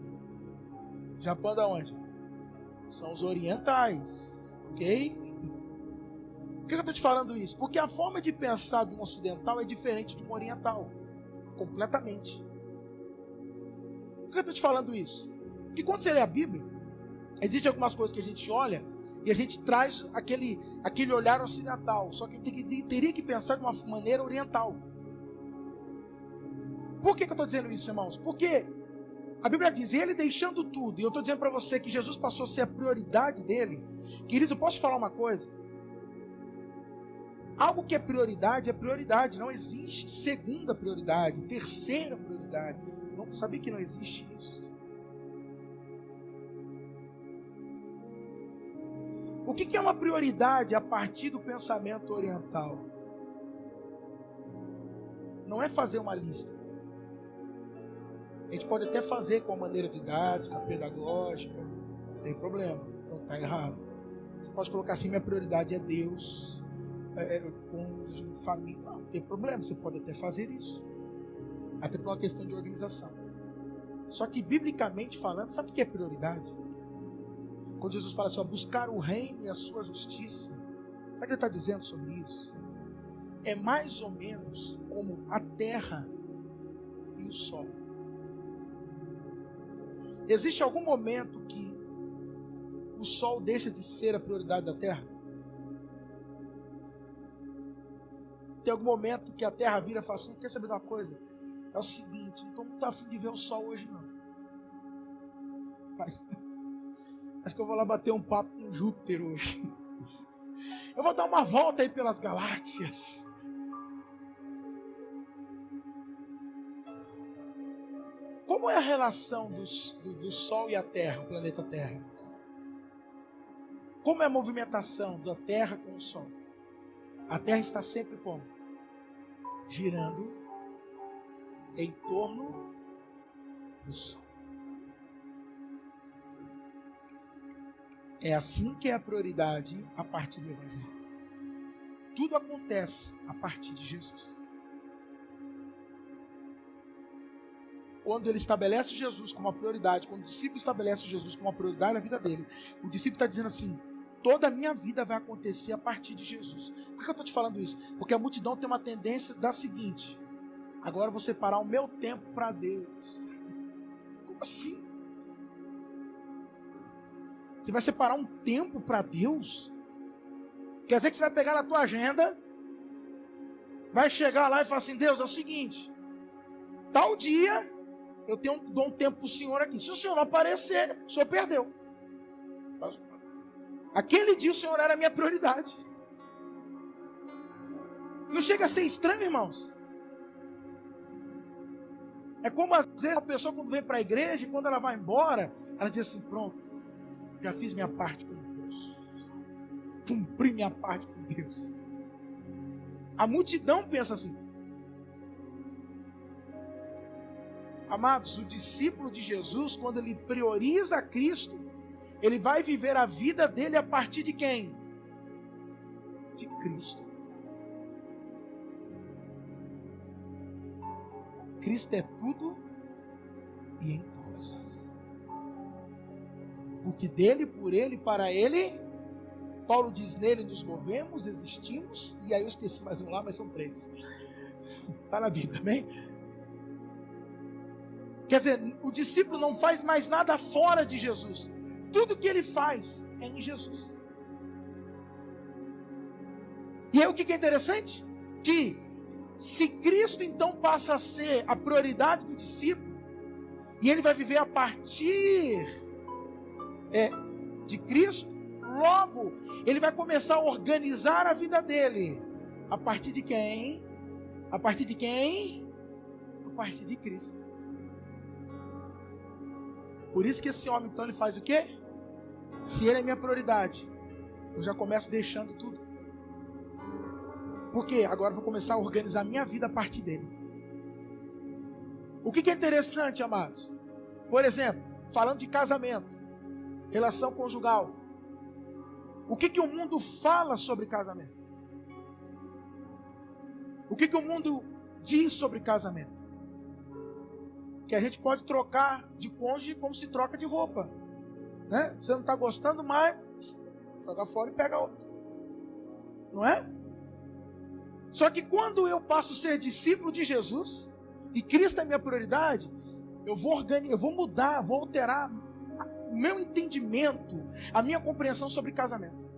Japão é da onde? São os orientais. Ok? Por que eu estou te falando isso? Porque a forma de pensar de um ocidental é diferente de um oriental. Completamente. Por que eu estou te falando isso? Porque quando você lê a Bíblia, existem algumas coisas que a gente olha e a gente traz aquele olhar ocidental. Só que teria que pensar de uma maneira oriental. Por que eu estou dizendo isso, irmãos? Porque a Bíblia diz, ele deixando tudo, e eu estou dizendo para você que Jesus passou a ser a prioridade dele. Queridos, eu posso te falar uma coisa? Algo que é prioridade, não existe segunda prioridade, terceira prioridade. Não sabia que não existe isso. O que é uma prioridade a partir do pensamento oriental? Não é fazer uma lista. A gente pode até fazer com a maneira didática, pedagógica, não tem problema, não está errado. Você pode colocar assim, minha prioridade é Deus, cônjuge, família, não tem problema, você pode até fazer isso. Até por uma questão de organização. Só que, biblicamente falando, sabe o que é prioridade? Quando Jesus fala assim, ó, buscar o reino e a sua justiça, sabe o que ele está dizendo sobre isso? É mais ou menos como a terra e o sol. Existe algum momento que o sol deixa de ser a prioridade da terra? Tem algum momento que a terra vira e fala assim, quer saber de uma coisa? É o seguinte, não estou muito afim de ver o sol hoje não. Acho que eu vou lá bater um papo com Júpiter hoje. Eu vou dar uma volta aí pelas galáxias. Como é a relação do Sol e a Terra, o planeta Terra? Como é a movimentação da Terra com o Sol? A Terra está sempre como? Girando em torno do Sol. É assim que é a prioridade a partir do Evangelho. Tudo acontece a partir de Jesus. Quando ele estabelece Jesus como uma prioridade, quando o discípulo estabelece Jesus como uma prioridade na vida dele, o discípulo está dizendo assim, toda a minha vida vai acontecer a partir de Jesus. Por que eu estou te falando isso? Porque a multidão tem uma tendência da seguinte, agora eu vou separar o meu tempo para Deus. Como assim? Você vai separar um tempo para Deus? Quer dizer que você vai pegar na tua agenda, vai chegar lá e falar assim, Deus, é o seguinte, tal dia eu dou um tempo para o Senhor aqui. Se o Senhor não aparecer, o Senhor perdeu. Aquele dia o Senhor era a minha prioridade. Não chega a ser estranho, irmãos? É como às vezes a pessoa quando vem para a igreja, e quando ela vai embora, ela diz assim, pronto, já fiz minha parte com Deus. Cumpri minha parte com Deus. A multidão pensa assim. Amados, o discípulo de Jesus, quando ele prioriza Cristo, ele vai viver a vida dele a partir de quem? De Cristo. Cristo é tudo e em todos. Porque dele, por ele, para ele, Paulo diz, nele nos movemos, existimos, e aí eu esqueci mais um lá, mas são 3. Está na Bíblia, amém? Quer dizer, o discípulo não faz mais nada fora de Jesus. Tudo que ele faz é em Jesus. E aí o que é interessante? Que se Cristo então passa a ser a prioridade do discípulo, e ele vai viver a partir de Cristo, logo ele vai começar a organizar a vida dele. A partir de quem? A partir de quem? A partir de Cristo. Por isso que esse homem, então, ele faz o quê? Se ele é minha prioridade, eu já começo deixando tudo. Por quê? Agora eu vou começar a organizar minha vida a partir dele. O que é interessante, amados? Por exemplo, falando de casamento. Relação conjugal. O que o mundo fala sobre casamento? O que o mundo diz sobre casamento? Que a gente pode trocar de cônjuge como se troca de roupa, né? Você não está gostando mais, joga fora e pega outro, não é? Só que quando eu passo a ser discípulo de Jesus e Cristo é minha prioridade, eu vou mudar, vou alterar o meu entendimento, a minha compreensão sobre casamento.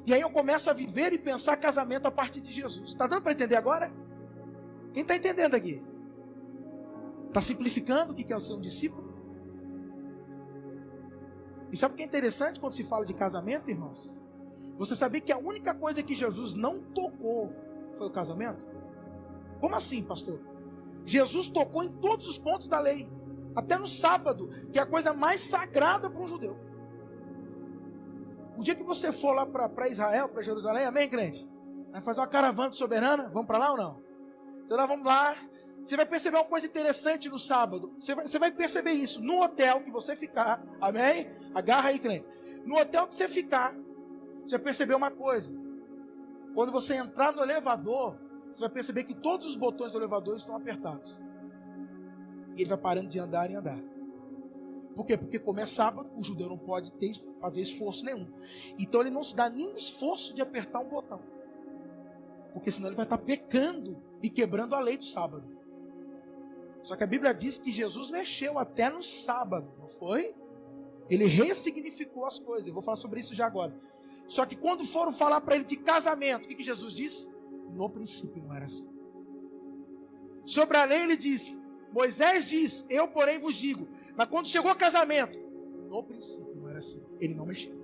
E aí eu começo a viver e pensar casamento a partir de Jesus. Está dando para entender agora? Quem está entendendo aqui? Está simplificando o que é ser um discípulo? E sabe o que é interessante quando se fala de casamento, irmãos? Você sabia que a única coisa que Jesus não tocou foi o casamento? Como assim, pastor? Jesus tocou em todos os pontos da lei. Até no sábado, que é a coisa mais sagrada para um judeu. O dia que você for lá para Israel, para Jerusalém, amém, crente? Vai fazer uma caravana soberana, vamos para lá ou não? Então nós vamos lá. Você vai perceber uma coisa interessante no sábado. Você vai perceber isso no hotel que você ficar, amém? Agarra aí, crente. No hotel que você ficar, você vai perceber uma coisa. Quando você entrar no elevador, você vai perceber que todos os botões do elevador estão apertados. E ele vai parando de andar e andar. Por quê? Porque como é sábado, o judeu não pode fazer esforço nenhum. Então ele não se dá nenhum esforço de apertar um botão. Porque senão ele vai estar pecando e quebrando a lei do sábado. Só que a Bíblia diz que Jesus mexeu até no sábado, não foi? Ele ressignificou as coisas. Eu vou falar sobre isso já agora. Só que quando foram falar para ele de casamento, o que Jesus disse? No princípio não era assim. Sobre a lei ele disse, Moisés diz, eu porém vos digo. Mas quando chegou o casamento, no princípio não era assim. Ele não mexeu.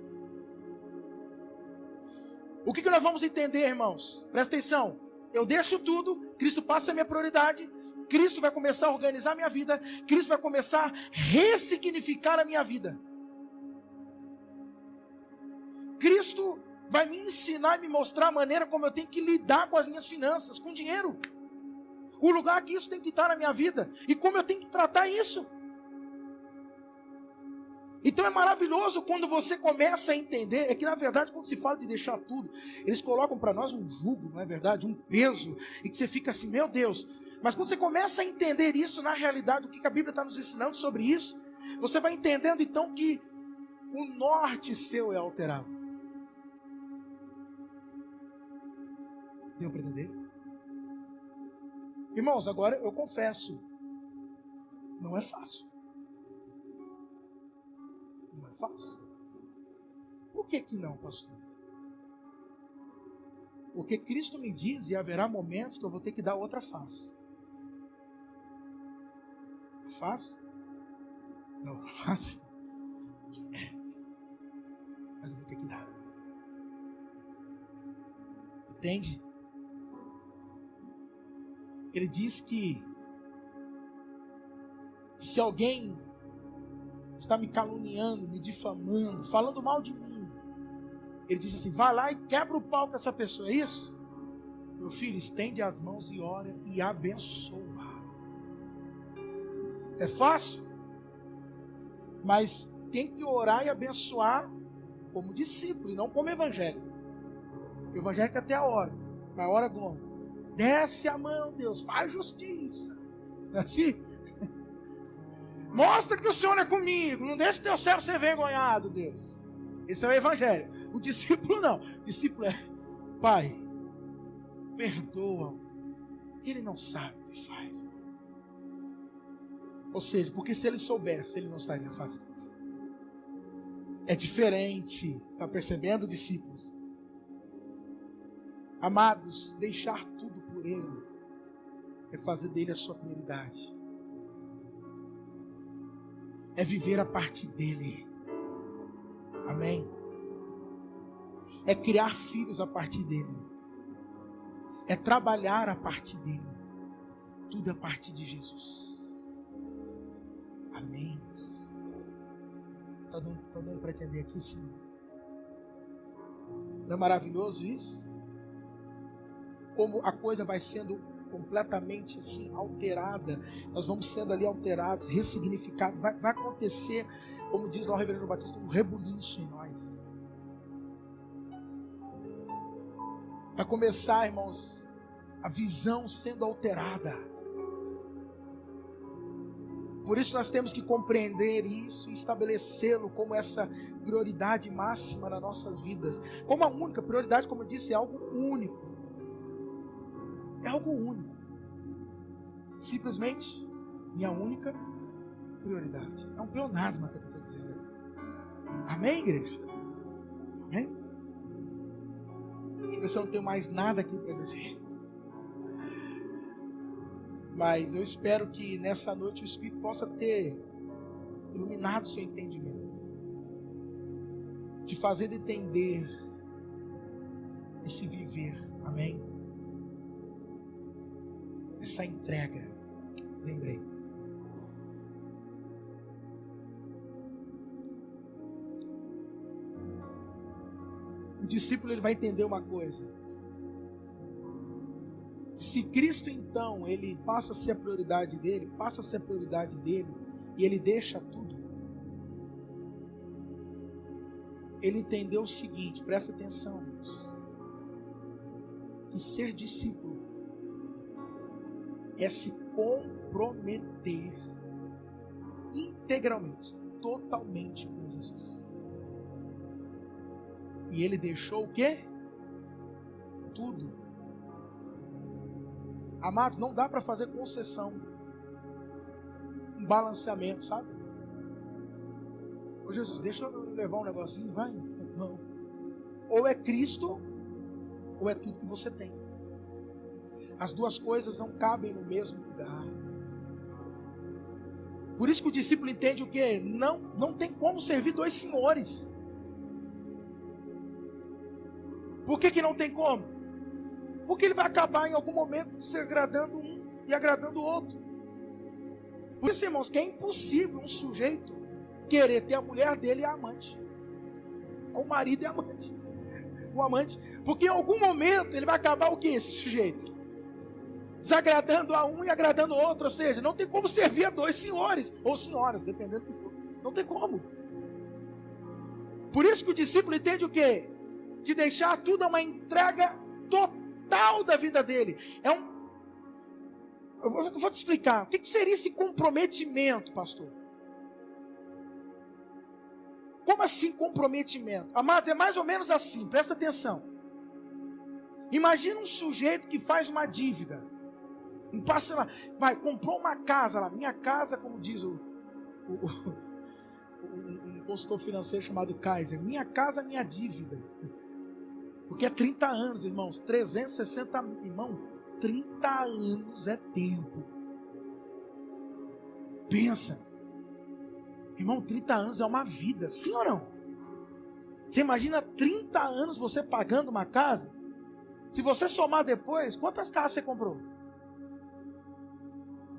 O que nós vamos entender, irmãos? Presta atenção. Eu deixo tudo, Cristo passa a minha prioridade, Cristo vai começar a organizar a minha vida, Cristo vai começar a ressignificar a minha vida. Cristo vai me ensinar e me mostrar a maneira como eu tenho que lidar com as minhas finanças, com dinheiro. O lugar que isso tem que estar na minha vida e como eu tenho que tratar isso. Então é maravilhoso quando você começa a entender, é que na verdade quando se fala de deixar tudo, eles colocam para nós um jugo, não é verdade? Um peso, e que você fica assim, meu Deus. Mas quando você começa a entender isso na realidade, o que a Bíblia está nos ensinando sobre isso, você vai entendendo então que o norte seu é alterado. Deu para entender? Irmãos, agora eu confesso, não é fácil. Não é fácil. Por que não, pastor? Porque Cristo me diz e haverá momentos que eu vou ter que dar outra face. É fácil? Não, outra face? É. Mas eu vou ter que dar. Entende? Ele diz que se alguém está me caluniando, me difamando, falando mal de mim, ele diz assim, vai lá e quebra o pau com essa pessoa, é isso? Meu filho, estende as mãos e ora e abençoa. É fácil? Mas tem que orar e abençoar como discípulo e não como evangélico. O evangélico até a hora como? Desce a mão, Deus, faz justiça. Não é assim? Mostra que o Senhor é comigo. Não deixe teu servo ser envergonhado, Deus. Esse é o evangelho. O discípulo não. O discípulo é, Pai, perdoa. Ele não sabe o que faz. Ou seja, porque se ele soubesse, ele não estaria fazendo. É diferente. Está percebendo, discípulos? Amados, deixar tudo por Ele é fazer dele a sua prioridade. É viver a partir dele. Amém? É criar filhos a partir dele. É trabalhar a partir dele. Tudo a partir de Jesus. Amém? Está dando para entender aqui, sim? Não é maravilhoso isso? Como a coisa vai sendo completamente assim alterada, nós vamos sendo ali alterados, ressignificados, vai acontecer como diz lá o reverendo Batista, um rebuliço em nós. Vai começar, irmãos, a visão sendo alterada. Por isso nós temos que compreender isso e estabelecê-lo como essa prioridade máxima nas nossas vidas. Como a única prioridade, como eu disse, é algo único. É algo único. Simplesmente minha única prioridade. É um pleonasmo que eu estou dizendo. Amém, igreja? Amém? Eu não tenho mais nada aqui para dizer. Mas eu espero que nessa noite o Espírito possa ter iluminado o seu entendimento, te fazer entender esse viver, amém? Essa entrega, lembrei. O discípulo ele vai entender uma coisa. Se Cristo então, ele passa a ser a prioridade dele, e ele deixa tudo, ele entendeu o seguinte, presta atenção, que ser discípulo é se comprometer integralmente, totalmente com Jesus. E ele deixou o quê? Tudo. Amados, não dá para fazer concessão, um balanceamento, sabe? Ô Jesus, deixa eu levar um negocinho, vai? Não. Ou é Cristo, ou é tudo que você tem. As duas coisas não cabem no mesmo lugar. Por isso que o discípulo entende o quê? Não tem como servir dois senhores. Por que não tem como? Porque ele vai acabar em algum momento se agradando um e agradando o outro. Por isso, irmãos, que é impossível um sujeito querer ter a mulher dele e a amante. Ou o marido e a amante. O amante. Porque em algum momento ele vai acabar o quê, esse sujeito? Desagradando a um e agradando o outro. Ou seja, não tem como servir a dois senhores. Ou senhoras, dependendo do que for. Não tem como. Por isso que o discípulo entende o quê? De deixar tudo a uma entrega total da vida dele. Eu vou te explicar. O que seria esse comprometimento, pastor? Como assim comprometimento? Amados, é mais ou menos assim, presta atenção. Imagina um sujeito que faz uma dívida. Comprou uma casa lá. Minha casa, como diz um consultor financeiro chamado Kaiser. Minha casa, minha dívida. Porque é 30 anos, irmãos. 360, irmão, 30 anos é tempo. Pensa. Irmão, 30 anos é uma vida, sim ou não? Você imagina 30 anos você pagando uma casa? Se você somar depois, quantas casas você comprou?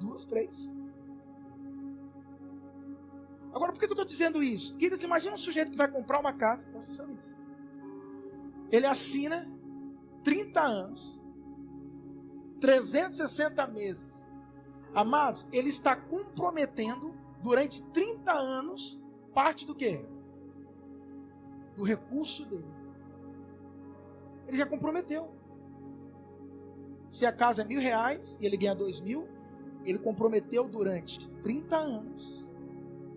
2, 3. Agora, por que eu estou dizendo isso? Queridos, imagina um sujeito que vai comprar uma casa, presta atenção nisso. Ele assina 30 anos, 360 meses. Amados, ele está comprometendo durante 30 anos parte do quê? Do recurso dele. Ele já comprometeu. Se a casa é R$1.000 e ele ganha 2.000, ele comprometeu durante 30 anos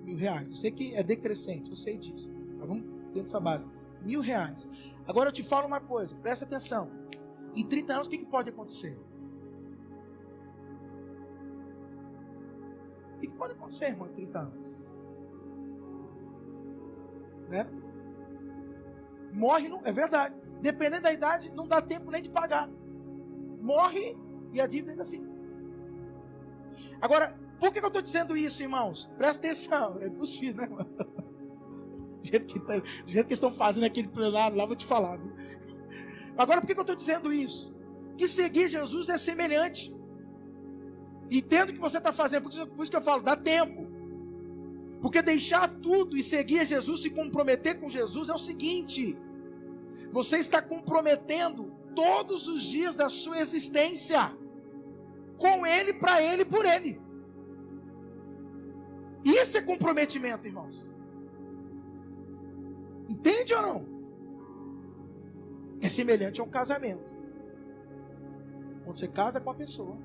R$1.000. Eu sei que é decrescente, eu sei disso. Mas vamos dentro dessa base. R$1.000. Agora eu te falo uma coisa, presta atenção. Em 30 anos, o que pode acontecer? O que pode acontecer, irmão, em 30 anos? Né? Morre, não, é verdade. Dependendo da idade, não dá tempo nem de pagar. Morre e a dívida ainda fica. Agora, por que eu estou dizendo isso, irmãos? Presta atenção, é possível, né, irmão? Do jeito que estão fazendo aquele plenário lá, vou te falar. Viu? Agora, por que eu estou dizendo isso? Que seguir Jesus é semelhante. Entendo o que você está fazendo, por isso que eu falo, dá tempo. Porque deixar tudo e seguir Jesus, se comprometer com Jesus, é o seguinte: você está comprometendo todos os dias da sua existência com Ele, para Ele e por Ele. Isso é comprometimento, irmãos. Entende ou não? É semelhante a um casamento. Quando você casa com a pessoa,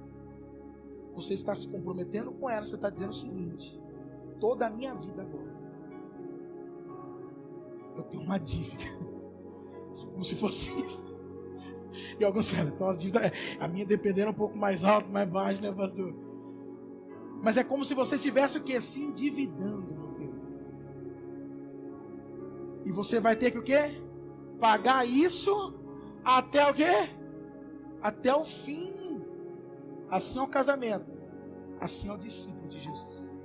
você está se comprometendo com ela, você está dizendo o seguinte: toda a minha vida agora, eu tenho uma dívida. Como se fosse isso. E alguns falam, então as dívidas, a minha dependendo um pouco mais alto, mais baixo, né, pastor? Mas é como se você estivesse o quê? Se endividando, meu querido. E você vai ter que o quê? Pagar isso até o quê? Até o fim. Assim é o casamento. Assim é o discípulo de Jesus.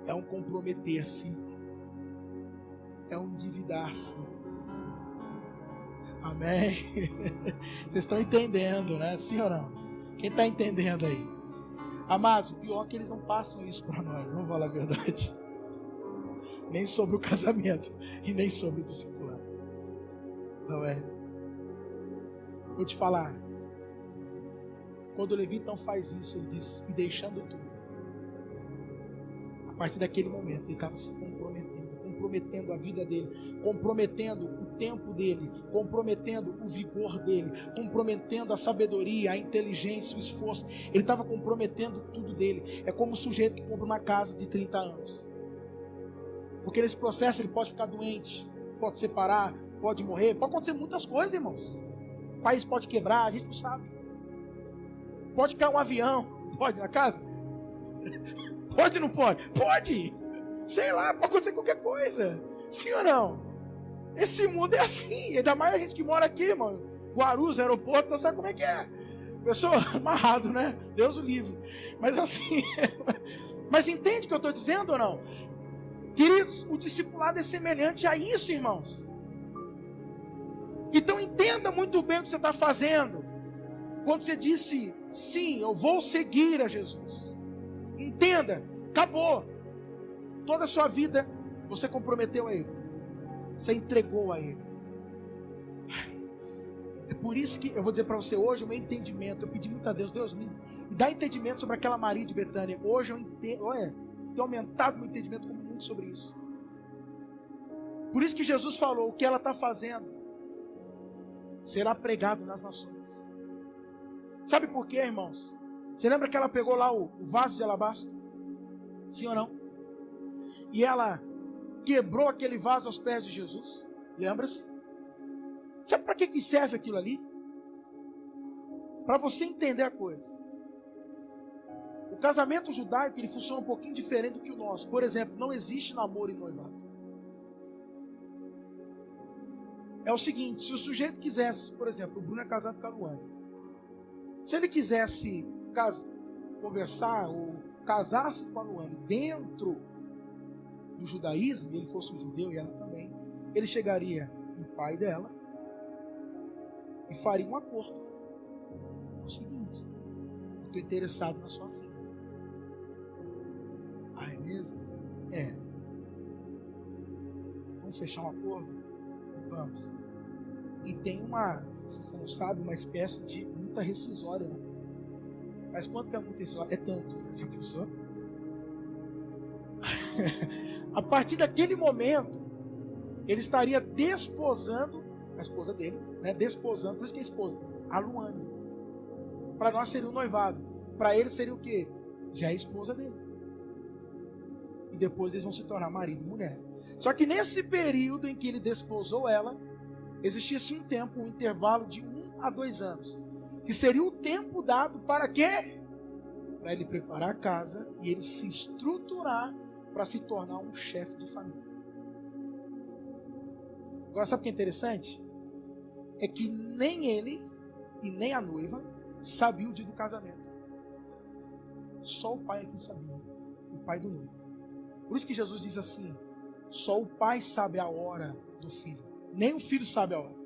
É um comprometer-se. É um endividar-se. Amém? Vocês estão entendendo, né? Sim ou não? Quem está entendendo aí? Amados, o pior é que eles não passam isso para nós. Vamos falar a verdade. Nem sobre o casamento. E nem sobre o discipulado. Não é? Vou te falar. Quando o Levi então faz isso, ele diz, e deixando tudo. A partir daquele momento, ele estava se comprometendo a vida dele, comprometendo o tempo dele, comprometendo o vigor dele, comprometendo a sabedoria, a inteligência, o esforço. Ele estava comprometendo tudo dele. É como o sujeito que compra uma casa de 30 anos. Porque nesse processo ele pode ficar doente, pode separar, pode morrer, pode acontecer muitas coisas, irmãos. O país pode quebrar, a gente não sabe. Pode cair um avião, pode na casa? Pode ou não pode? Pode! Sei lá, pode acontecer qualquer coisa. Sim ou não? Esse mundo é assim. Ainda mais a gente que mora aqui, mano. Guarulhos, aeroporto, não sabe como é que é. Pessoa amarrado, né? Deus o livre. Mas assim... Mas entende o que eu estou dizendo ou não? Queridos, o discipulado é semelhante a isso, irmãos. Então entenda muito bem o que você está fazendo. Quando você disse, sim, eu vou seguir a Jesus. Entenda, acabou. Toda a sua vida você comprometeu a Ele. Você entregou a Ele. É por isso que eu vou dizer para você hoje o meu entendimento. Eu pedi muito a Deus, Deus me dá entendimento sobre aquela Maria de Betânia. Hoje eu entendo, olha, tenho aumentado meu entendimento muito sobre isso. Por isso que Jesus falou, o que ela está fazendo será pregado nas nações. Sabe por quê, irmãos? Você lembra que ela pegou lá o vaso de alabastro? Sim ou não? E ela quebrou aquele vaso aos pés de Jesus. Lembra-se? Sabe para que serve aquilo ali? Para você entender a coisa. O casamento judaico, ele funciona um pouquinho diferente do que o nosso. Por exemplo, não existe namoro e noivado. É o seguinte, se o sujeito quisesse, por exemplo, o Bruno é casado com a Luana. Se ele quisesse conversar ou casar-se com a Luana dentro do judaísmo, ele fosse um judeu e ela também, ele chegaria no pai dela e faria um acordo. É o seguinte, eu estou interessado na sua filha. Ah, é mesmo? É. Vamos fechar um acordo? Vamos. E tem uma, se você não sabe, uma espécie de multa rescisória, né? Mas quanto que é a multa rescisória? É tanto. Já pensou? A partir daquele momento, ele estaria desposando a esposa dele, né? Desposando, por isso que é esposa, a Luane. Para nós seria um noivado. Para ele seria o quê? Já é a esposa dele. E depois eles vão se tornar marido e mulher. Só que nesse período em que ele desposou ela, existia-se um tempo, um intervalo de 1 a 2 anos. Que seria o tempo dado para quê? Para ele preparar a casa e ele se estruturar para se tornar um chefe de família. Agora, sabe o que é interessante? É que nem ele e nem a noiva sabiam o dia do casamento. Só o pai aqui sabia. O pai do noivo. Por isso que Jesus diz assim, só o pai sabe a hora do filho. Nem o filho sabe a hora.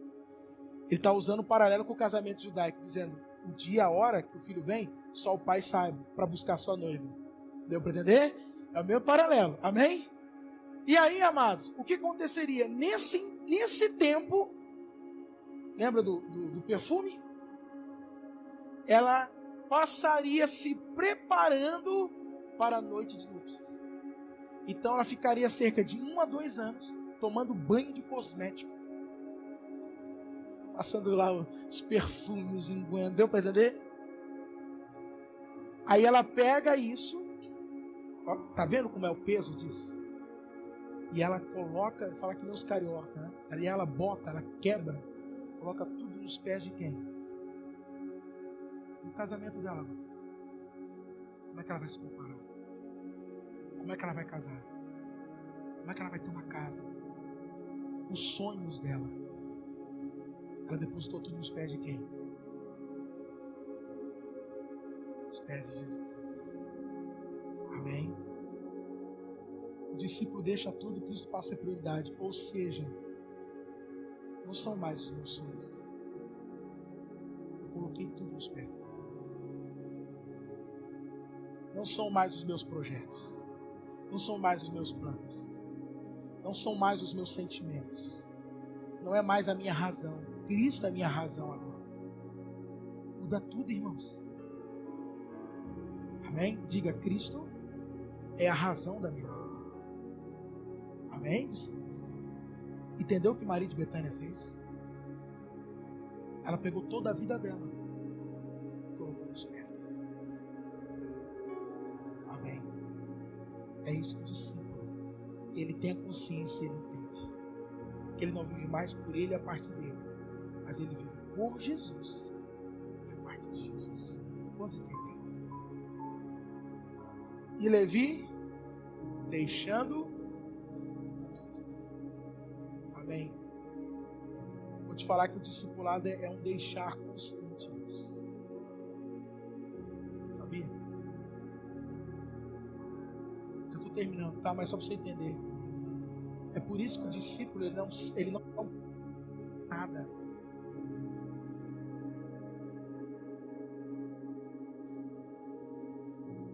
Ele está usando um paralelo com o casamento judaico, dizendo, o dia, a hora que o filho vem, só o pai sabe para buscar sua noiva. Deu para entender? É o mesmo paralelo. Amém? E aí, amados, o que aconteceria? Nesse tempo, lembra do perfume? Ela passaria se preparando para a noite de núpcias. Então ela ficaria cerca de 1 a 2 anos tomando banho de cosmético. Passando lá os perfumes, enguendo. Deu para entender? Aí ela pega isso. Ó, tá vendo como é o peso disso? E ela coloca, fala que nem os carioca, né? Aí ela bota, ela quebra, coloca tudo nos pés de quem? No casamento dela. Como é que ela vai se comparar? Como é que ela vai casar? Como é que ela vai ter uma casa? Os sonhos dela. Ela depositou tudo nos pés de quem? Os pés de Jesus. Amém? O discípulo deixa tudo, Cristo passa a prioridade. Ou seja, não são mais os meus sonhos. Eu coloquei tudo nos pés dele. Não são mais os meus projetos. Não são mais os meus planos. Não são mais os meus sentimentos. Não é mais a minha razão. Cristo é a minha razão agora. Muda tudo, irmãos. Amém? Diga, Cristo é a razão da minha vida. Amém? Entendeu o que Maria de Betânia fez? Ela pegou toda a vida dela e colocou nos pés dela. Amém? É isso que o discípulo, ele tem a consciência, ele entende que ele não vive mais por ele a partir dele, mas ele vive por Jesus e a partir de Jesus. Quantos entenderam? E Levi, deixando tudo. Amém? Vou te falar que o discipulado é um deixar constante, irmãos. Sabia? Eu estou terminando, tá? Mas só para você entender. É por isso que o discípulo, ele não nada.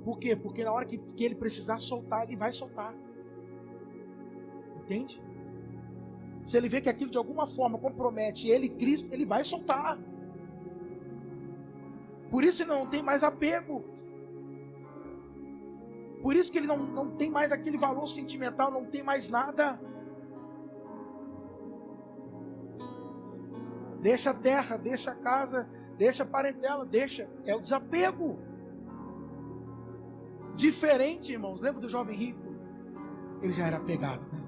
Por quê? Porque na hora que ele precisar soltar, ele vai soltar. Entende? Se ele vê que aquilo de alguma forma compromete ele e Cristo, ele vai soltar. Por isso ele não tem mais apego. Por isso que ele não tem mais aquele valor sentimental, não tem mais nada. Deixa a terra, deixa a casa, deixa a parentela, deixa. É o desapego. Diferente, irmãos. Lembra do jovem rico? Ele já era apegado, né?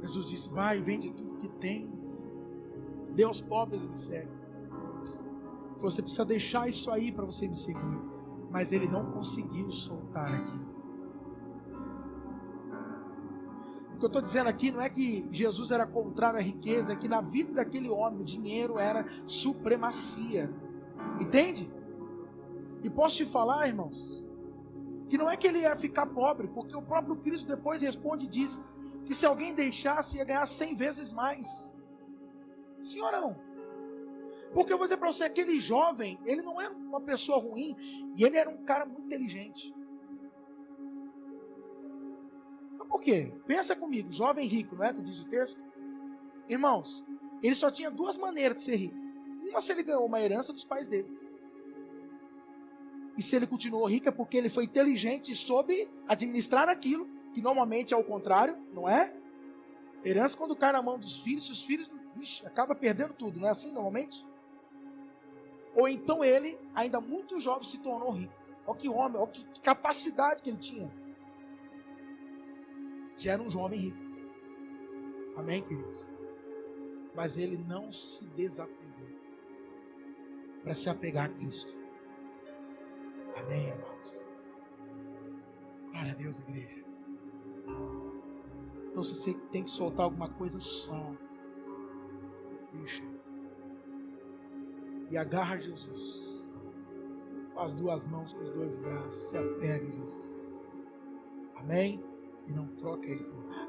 Jesus disse, vai, vende tudo que tens. Dê aos pobres e me segue. Você precisa deixar isso aí para você me seguir. Mas ele não conseguiu soltar aquilo. O que eu estou dizendo aqui não é que Jesus era contrário à riqueza, é que na vida daquele homem o dinheiro era supremacia. Entende? E posso te falar, irmãos, que não é que ele ia ficar pobre, porque o próprio Cristo depois responde e diz que se alguém deixasse ia ganhar 100 vezes mais. Sim ou não? Porque eu vou dizer para você, aquele jovem, ele não era uma pessoa ruim, e ele era um cara muito inteligente. Mas por quê? Pensa comigo, jovem rico, não é que diz o texto? Irmãos, ele só tinha duas maneiras de ser rico. Uma, se ele ganhou uma herança dos pais dele. E se ele continuou rico é porque ele foi inteligente e soube administrar aquilo, que normalmente é o contrário, não é? Herança quando cai na mão dos filhos, se os filhos, acaba perdendo tudo, não é assim normalmente? Ou então ele, ainda muito jovem, se tornou rico. Olha que homem, olha que capacidade que ele tinha. Já era um jovem rico. Amém, queridos? Mas ele não se desapegou para se apegar a Cristo. Amém, irmãos? Glória a Deus, igreja. Então, se você tem que soltar alguma coisa, só deixa. E agarra Jesus. Com as duas mãos, com os dois braços. Se apega a Jesus. Amém? E não troca ele por nada.